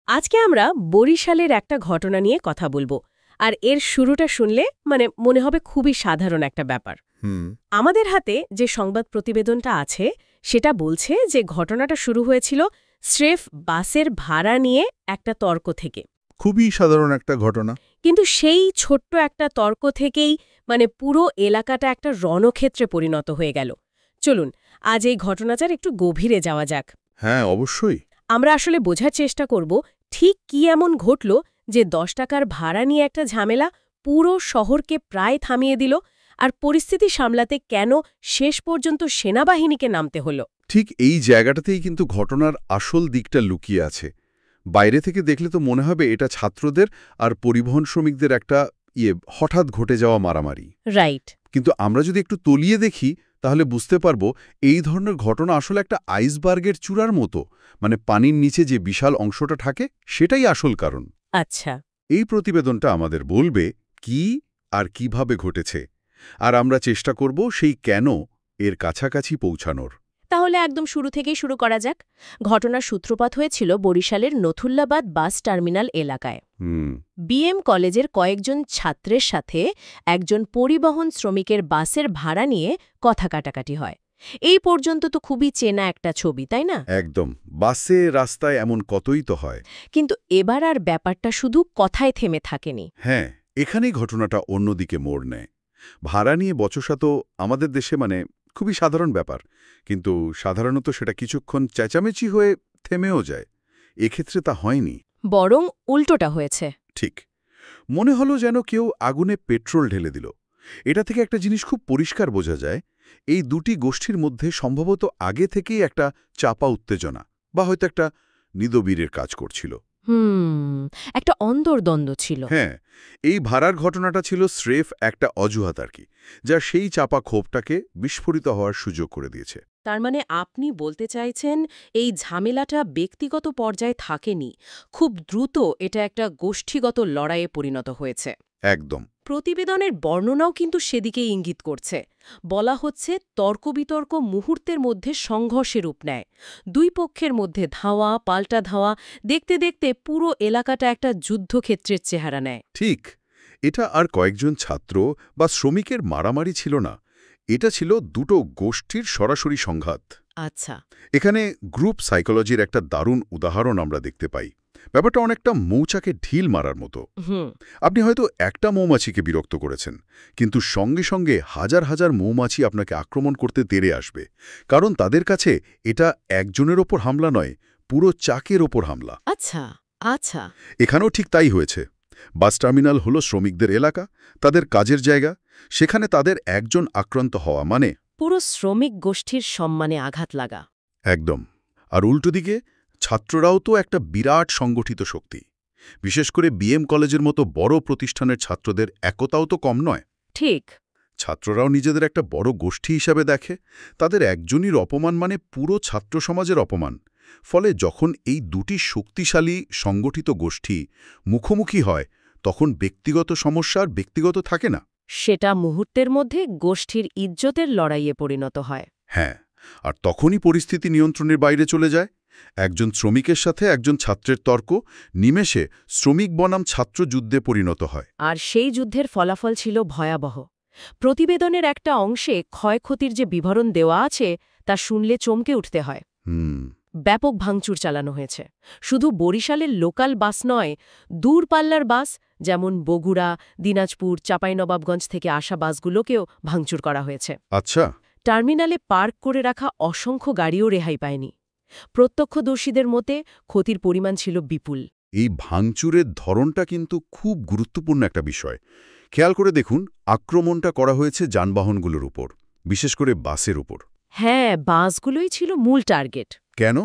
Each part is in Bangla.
আজকে আমরা বরিশালের একটা ঘটনা নিয়ে কথা বলবো আর এর শুরুটা শুনলে মনে হবে খুবই সাধারণ একটা ব্যাপার। হুম। আমাদের হাতে যে সংবাদ প্রতিবেদনটা আছে সেটা বলছে যে ঘটনাটা শুরু হয়েছিল স্রেফ বাসের ভাড়া নিয়ে একটা তর্ক থেকে। খুবই সাধারণ একটা ঘটনা। কিন্তু সেই ছোট্ট একটা তর্ক থেকেই পুরো এলাকাটা একটা রণক্ষেত্রে পরিণত হয়ে গেল। চলুন আজ এই ঘটনাটার একটু গভীরে যাওয়া যাক। হ্যাঁ, অবশ্যই। আমরা আসলে বোঝার চেষ্টা করব ঠিক কি এমন ঘটল যে ১০ টাকার ভাড়া নিয়ে একটা ঝামেলা পুরো শহরকে প্রায় থামিয়ে দিল, আর পরিস্থিতি সামলাতে কেন শেষ পর্যন্ত সেনাবাহিনীকে নামতে হলো। ঠিক এই জায়গাটাতেই কিন্তু ঘটনার আসল দিকটা লুকিয়ে আছে। বাইরে থেকে দেখলে তো মনে হবে এটা ছাত্রদের আর পরিবহন শ্রমিকদের একটা হঠাৎ ঘটে যাওয়া মারামারি। রাইট। কিন্তু আমরা যদি একটু তলিয়ে দেখি তাহলে বুঝতে পারবো এই ধরনের ঘটনা আসলে একটা আইসবার্গের চূড়ার মতো, পানির নিচে যে বিশাল অংশটা থাকে সেটাই আসল কারণ। আচ্ছা। এই প্রতিবেদনটা আমাদের বলবে কি আর কিভাবে ঘটেছে, আর আমরা চেষ্টা করব সেই কেন এর কাছাকাছি পৌঁছানোর। তাহলে একদম শুরু থেকেই শুরু করা যাক। ঘটনার সূত্রপাত হয়েছিল বরিশালের নথুল্লাবাদ বাস টার্মিনাল এলাকায়। বিএম কলেজের কয়েকজন ছাত্রের সাথে একজন পরিবহন শ্রমিকের বাসের ভাড়া নিয়ে কথা কাটাকাটি হয়। এই পর্যন্ত তো খুবই চেনা একটা ছবি, তাই না? একদম। বাসে রাস্তায় এমন কতই তো হয়। কিন্তু এবার আর ব্যাপারটা শুধু কথায় থেমে থাকেনি। হ্যাঁ, এখানেই ঘটনাটা অন্যদিকে মোড় নেয়। ভাড়া নিয়ে বচসা তো আমাদের দেশে খুবই সাধারণ ব্যাপার, কিন্তু সাধারণত সেটা কিছুক্ষণ চেঁচামেচি হয়ে থেমেও যায়। এক্ষেত্রে তা হয়নি। বরং উল্টোটা হয়েছে। ঠিক। মনে হলো যেন কেউ আগুনে পেট্রোল ঢেলে দিল। এটা থেকে একটা জিনিস খুব পরিষ্কার বোঝা যায়, এই দুটি গোষ্ঠীর মধ্যে সম্ভবত আগে থেকেই একটা চাপা উত্তেজনা বা হয়তো একটা নিদবীরের কাজ করছিল। একটা অন্তর্দ্বন্দ্ব ছিল। হ্যাঁ, এই ভাড়ার ঘটনাটা ছিল স্রেফ একটা অজুহাত আর কি, যা সেই চাপা ক্ষোভটাকে বিস্ফোরিত হওয়ার সুযোগ করে দিয়েছে। তার মানে আপনি বলতে চাইছেন এই ঝামেলাটা ব্যক্তিগত পর্যায়ে থাকেনি, খুব দ্রুত এটা একটা গোষ্ঠীগত লড়াইয়ে পরিণত হয়েছে। একদম। প্রতিবেদনের বর্ণনাও কিন্তু সেদিকেই ইঙ্গিত করছে। বলা হচ্ছে তর্ক-বিতর্ক মুহূর্তের মধ্যে সংঘর্ষের রূপ নেয়। দুই পক্ষের মধ্যে ধাওয়া পাল্টা ধাওয়া, দেখতে দেখতে পুরো এলাকাটা একটা যুদ্ধক্ষেত্রের চেহারা নেয়। ঠিক। এটা আর কয়েকজন ছাত্র বা শ্রমিকের মারামারি ছিল না, এটা ছিল দুটো গোষ্ঠীর সরাসরি সংঘাত। আচ্ছা। এখানে গ্রুপ সাইকোলজির একটা দারুণ উদাহরণ আমরা দেখতে পাই। ব্যাপারটা অনেকটা মৌচাকে ঢিল মারার মতো। আপনি হয়তো একটা মৌমাছিকে বিরক্ত করেছেন, কিন্তু সঙ্গে সঙ্গে হাজার হাজার মৌমাছি আপনাকে আক্রমণ করতে তেড়ে আসবে, কারণ তাদের কাছে এটা একজনের ওপর হামলা নয়, পুরো চাকের ওপর হামলা। আচ্ছা আচ্ছা। এখানেও ঠিক তাই হয়েছে। বাস টার্মিনাল হলো শ্রমিকদের এলাকা, তাদের কাজের জায়গা। সেখানে তাদের একজন আক্রান্ত হওয়া পুরো শ্রমিক গোষ্ঠীর সম্মানে আঘাত লাগা। একদম। আর উল্টো দিকে ছাত্ররাও তো একটা বিরাট সংগঠিত শক্তি। বিশেষ করে বিএম কলেজের মতো বড় প্রতিষ্ঠানের ছাত্রদের একতাও তো কম নয়। ঠিক। ছাত্ররাও নিজেদের একটা বড় গোষ্ঠী হিসাবে দেখে। তাদের একজনের অপমান পুরো ছাত্র সমাজের অপমান। ফলে যখন এই দুটি শক্তিশালী সংগঠিত গোষ্ঠী মুখোমুখি হয়, তখন ব্যক্তিগত সমস্যা আর ব্যক্তিগত থাকে না। সেটা মুহূর্তের মধ্যে গোষ্ঠীর ইজ্জতের লড়াইয়ে পরিণত হয়। হ্যাঁ, আর তখনই পরিস্থিতি নিয়ন্ত্রণের বাইরে চলে যায়। একজন শ্রমিকের সাথে একজন ছাত্রের তর্ক নিমেষে শ্রমিক বনাম ছাত্র যুদ্ধে পরিণত হয়। আর সেই যুদ্ধের ফলাফল ছিল ভয়াবহ। প্রতিবেদনের একটা অংশে ক্ষয়ক্ষতির যে বিবরণ দেওয়া আছে তা শুনলে চমকে উঠতে হয়। ব্যাপক ভাঙচুর চালানো হয়েছে। শুধু বরিশালের লোকাল বাস নয়, দূরপাল্লার বাস যেমন বগুড়া, দিনাজপুর, চাঁপাইনবাবগঞ্জ থেকে আসা বাসগুলোকেও ভাঙচুর করা হয়েছে। আচ্ছা। টার্মিনালে পার্ক করে রাখা অসংখ্য গাড়িও রেহাই পায়নি। প্রত্যক্ষদর্শীদের মতে ক্ষতির পরিমাণ ছিল বিপুল। এই ভাঙচুরের ধরনটা কিন্তু খুব গুরুত্বপূর্ণ একটা বিষয়। খেয়াল করে দেখুন, আক্রমণটা করা হয়েছে যানবাহনগুলোর উপর, বিশেষ করে বাসের উপর। হ্যাঁ, বাসগুলোই ছিল মূল টার্গেট। কেন?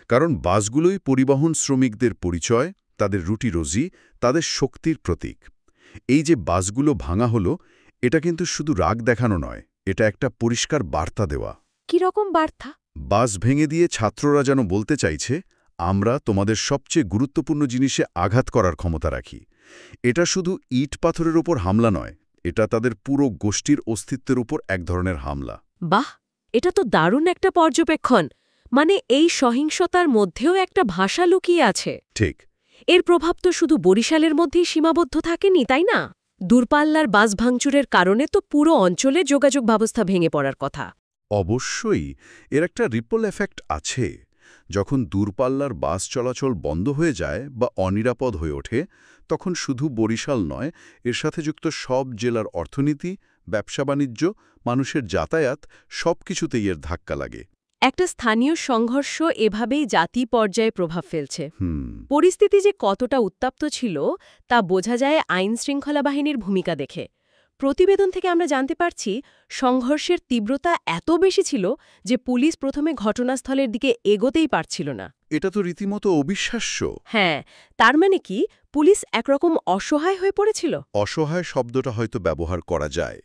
কারণ বাসগুলোই পরিবহন শ্রমিকদের পরিচয়, তাদের রুটি রোজি, তাদের শক্তির প্রতীক। এই যে বাসগুলো ভাঙা হলো, এটা কিন্তু শুধু রাগ দেখানো নয়, এটা একটা পরিষ্কার বার্তা দেওয়া। কি রকম বার্তা? বাস ভেঙে দিয়ে ছাত্ররা যেন বলতে চাইছে, আমরা তোমাদের সবচেয়ে গুরুত্বপূর্ণ জিনিসে আঘাত করার ক্ষমতা রাখি। এটা শুধু ইট পাথরের উপর হামলা নয়, এটা তাদের পুরো গোষ্ঠীর অস্তিত্বের উপর এক ধরনের হামলা। বাহ, এটা তো দারুণ একটা পর্যবেক্ষণ। এই সহিংসতার মধ্যেও একটা ভাষা লুকিয়ে আছে। ঠিক। এর প্রভাব তো শুধু বরিশালের মধ্যেই সীমাবদ্ধ থাকেনি, তাই না? দূরপাল্লার বাস ভাঙচুরের কারণে তো পুরো অঞ্চলে যোগাযোগ ব্যবস্থা ভেঙে পড়ার কথা। অবশ্যই এর একটা রিপল এফেক্ট আছে। যখন দূরপাল্লার বাস চলাচল বন্ধ হয়ে যায় বা অনিরাপদ হয়ে ওঠে, তখন শুধু বরিশাল নয়, এর সাথে যুক্ত সব জেলার অর্থনীতি, ব্যবসা-বাণিজ্য, মানুষের যাতায়াত সবকিছুতেই এর ধাক্কা লাগে। একটা স্থানীয় সংঘর্ষ এভাবেই জাতি পর্যায়ে প্রভাব ফেলছে। হুম। পরিস্থিতি যে কতটা উত্তপ্ত ছিল তা বোঝা যায় আইনশৃঙ্খলা বাহিনীর ভূমিকা দেখে। প্রতিবেদন থেকে আমরা জানতে পারছি সংঘর্ষের তীব্রতা এত বেশি ছিল যে পুলিশ প্রথমে ঘটনাস্থলের দিকে এগোতেই পারছিল না। এটা তো রীতিমতো অবিশ্বাস্য। হ্যাঁ, তার মানে কি পুলিশ একরকম অসহায় হয়ে পড়েছিল? অসহায় শব্দটা হয়তো ব্যবহার করা যায়।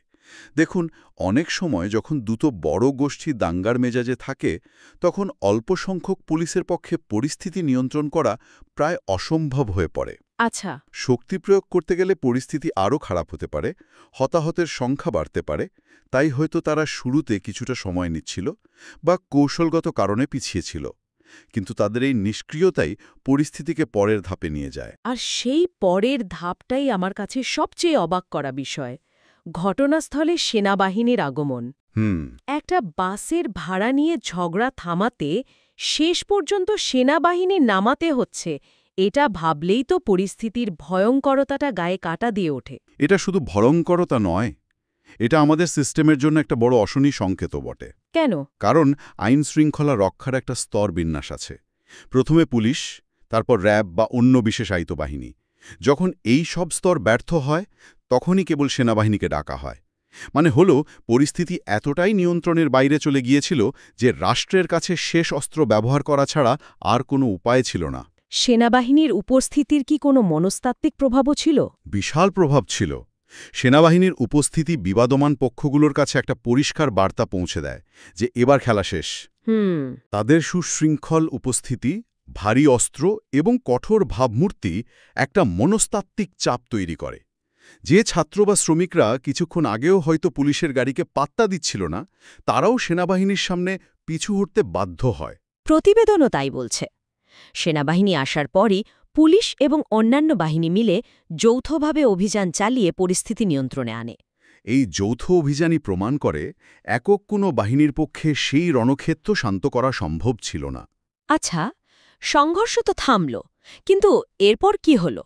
দেখুন, অনেক সময় যখন দুটো বড় গোষ্ঠী দাঙ্গার মেজাজে থাকে, তখন অল্প সংখ্যক পুলিশের পক্ষে পরিস্থিতি নিয়ন্ত্রণ করা প্রায় অসম্ভব হয়ে পড়ে। আচ্ছা। শক্তি প্রয়োগ করতে গেলে পরিস্থিতি আরও খারাপ হতে পারে, হতাহতের সংখ্যা বাড়তে পারে। তাই হয়তো তারা শুরুতে কিছুটা সময় নিচ্ছিল বা কৌশলগত কারণে পিছিয়ে ছিল। কিন্তু তাদের এই নিষ্ক্রিয়তাই পরিস্থিতিকে পরের ধাপে নিয়ে যায়। আর সেই পরের ধাপটাই আমার কাছে সবচেয়ে অবাক করা বিষয়। ঘটনাস্থলে সেনাবাহিনীর আগমন। একটা বাসের ভাড়া নিয়ে ঝগড়া থামাতে শেষ পর্যন্ত সেনাবাহিনী নামাতে হচ্ছে, এটা ভাবলেই তো পরিস্থিতির ভয়ঙ্করতাটা গায়ে কাটা দিয়ে ওঠে। এটা শুধু ভয়ঙ্করতা নয়, এটা আমাদের সিস্টেমের জন্য একটা বড় অশনি সংকেত বটে। কেন? কারণ আইন-শৃঙ্খলা রক্ষার একটা স্তর বিন্যাস আছে। প্রথমে পুলিশ, তারপর র্যাব বা অন্য বিশেষায়িত বাহিনী। যখন এই সব স্তর ব্যর্থ হয়, তখনই কেবল সেনাবাহিনীকে ডাকা হয়। মানে হলো, পরিস্থিতি এতটাই নিয়ন্ত্রণের বাইরে চলে গিয়েছিল যে রাষ্ট্রের কাছে শেষ অস্ত্র ব্যবহার করা ছাড়া আর কোনো উপায় ছিল না। সেনাবাহিনীর উপস্থিতির কি কোনো মনস্তাত্ত্বিক প্রভাবও ছিল? বিশাল প্রভাব ছিল। সেনাবাহিনীর উপস্থিতি বিবাদমান পক্ষগুলোর কাছে একটা পরিষ্কার বার্তা পৌঁছে দেয় যে এবার খেলা শেষ। তাদের সুশৃঙ্খল উপস্থিতি, ভারী অস্ত্র এবং কঠোর ভাবমূর্তি একটা মনস্তাত্ত্বিক চাপ তৈরি করে। যে ছাত্র বা শ্রমিকরা কিছুক্ষণ আগেও হয়তো পুলিশের গাড়িকে পাত্তা দিচ্ছিল না, তারাও সেনাবাহিনীর সামনে পিছু হটতে বাধ্য হয়। প্রতিবেদনও তাই বলছে। সেনাবাহিনী আসার পরই পুলিশ এবং অন্যান্য বাহিনী মিলে যৌথভাবে অভিযান চালিয়ে পরিস্থিতি নিয়ন্ত্রণে আনে। এই যৌথ অভিযানই প্রমাণ করে একক কোনো বাহিনীর পক্ষে সেই রণক্ষেত্র শান্ত করা সম্ভব ছিল না। আচ্ছা, সংঘর্ষ তো থামল, কিন্তু এরপর কি হল?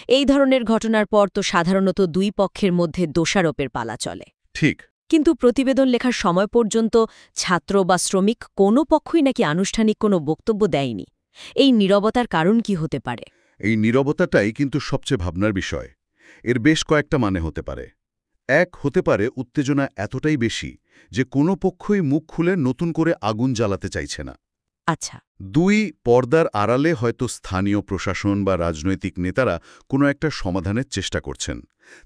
এই ধরনের ঘটনার পর তো সাধারণত দুই পক্ষের মধ্যে দোষারোপের পালা চলে। ঠিক। কিন্তু প্রতিবেদন লেখার সময় পর্যন্ত ছাত্র বা শ্রমিক কোনো পক্ষই নাকি আনুষ্ঠানিক কোনো বক্তব্য দেয়নি। এই নীরবতার কারণ কি হতে পারে? এই নীরবতাটাই কিন্তু সবচেয়ে ভাবনার বিষয়। এর বেশ কয়েকটা মানে হতে পারে। এক, হতে পারে উত্তেজনা এতটাই বেশি যে কোনো পক্ষই মুখ খুলে নতুন করে আগুন জ্বালাতে চাইছে না। আচ্ছা। দুই, পর্দার আড়ালে হয়তো স্থানীয় প্রশাসন বা রাজনৈতিক নেতারা কোনো একটা সমাধানের চেষ্টা করছেন,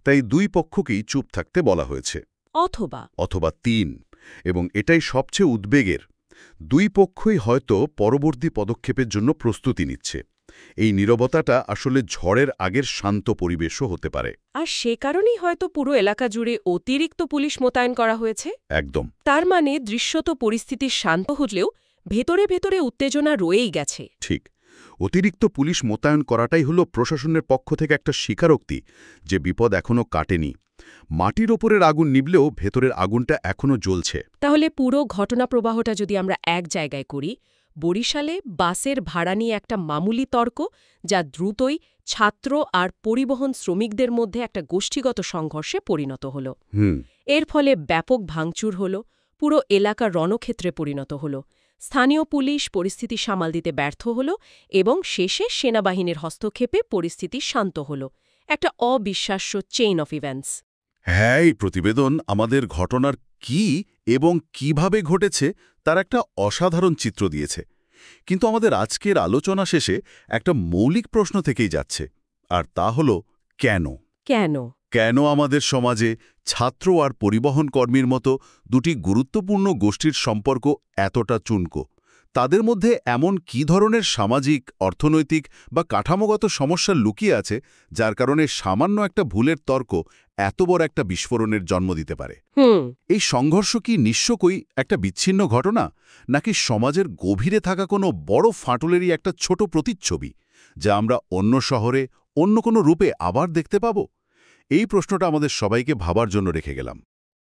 তাই দুই পক্ষকেই চুপ থাকতে বলা হয়েছে। অথবা তিন, এবং এটাই সবচেয়ে উদ্বেগের, দুই পক্ষই হয়তো পরবর্তী পদক্ষেপের জন্য প্রস্তুতি নিচ্ছে। এই নীরবতাটা আসলে ঝড়ের আগের শান্ত পরিবেশও হতে পারে। আর সে কারণেই হয়তো পুরো এলাকা জুড়ে অতিরিক্ত পুলিশ মোতায়েন করা হয়েছে। একদম। তার মানে দৃশ্যত পরিস্থিতি শান্ত হলেও ভেতরে ভেতরে উত্তেজনা রয়েই গেছে। ঠিক। অতিরিক্ত পুলিশ মোতায়েন করাটাই হলো প্রশাসনের পক্ষ থেকে একটা স্বীকারোক্তি যে বিপদ এখনও কাটেনি। মাটির ওপরের আগুন নিভলেও ভেতরের আগুনটা এখনও জ্বলছে। তাহলে পুরো ঘটনা প্রবাহটা যদি আমরা এক জায়গায় করি, বরিশালে বাসের ভাড়া নিয়ে একটা মামুলি তর্ক, যা দ্রুতই ছাত্র আর পরিবহন শ্রমিকদের মধ্যে একটা গোষ্ঠীগত সংঘর্ষে পরিণত হল। এর ফলে ব্যাপক ভাঙচুর হল, পুরো এলাকা রণক্ষেত্রে পরিণত হল, স্থানীয় পুলিশ পরিস্থিতি সামাল দিতে ব্যর্থ হল এবং শেষে সেনাবাহিনীর হস্তক্ষেপে পরিস্থিতি শান্ত হল। একটা অবিশ্বাস্য চেইন অফ ইভেন্টস। হ্যাঁ, এই প্রতিবেদন আমাদের ঘটনার কি এবং কিভাবে ঘটেছে তার একটা অসাধারণ চিত্র দিয়েছে। কিন্তু আমাদের আজকের আলোচনা শেষে একটা মৌলিক প্রশ্ন থেকেই যাচ্ছে, আর তা হল কেন? কেন আমাদের সমাজে ছাত্র আর পরিবহন কর্মীর মতো দুটি গুরুত্বপূর্ণ গোষ্ঠীর সম্পর্ক এতটা চুনকো? তাদের মধ্যে এমন কী ধরনের সামাজিক, অর্থনৈতিক বা কাঠামোগত সমস্যা লুকিয়ে আছে যার কারণে সামান্য একটা ভুলের তর্ক এত বড় একটা বিস্ফোরণের জন্ম দিতে পারে? এই সংঘর্ষ কি নিঃস্বকই একটা বিচ্ছিন্ন ঘটনা, নাকি সমাজের গভীরে থাকা কোনো বড় ফাটলেরই একটা ছোট প্রতিচ্ছবি যা আমরা অন্য শহরে অন্য কোনো রূপে আবার দেখতে পাব? এই প্রশ্নটা আমাদের সবাইকে ভাবার জন্য রেখে গেলাম।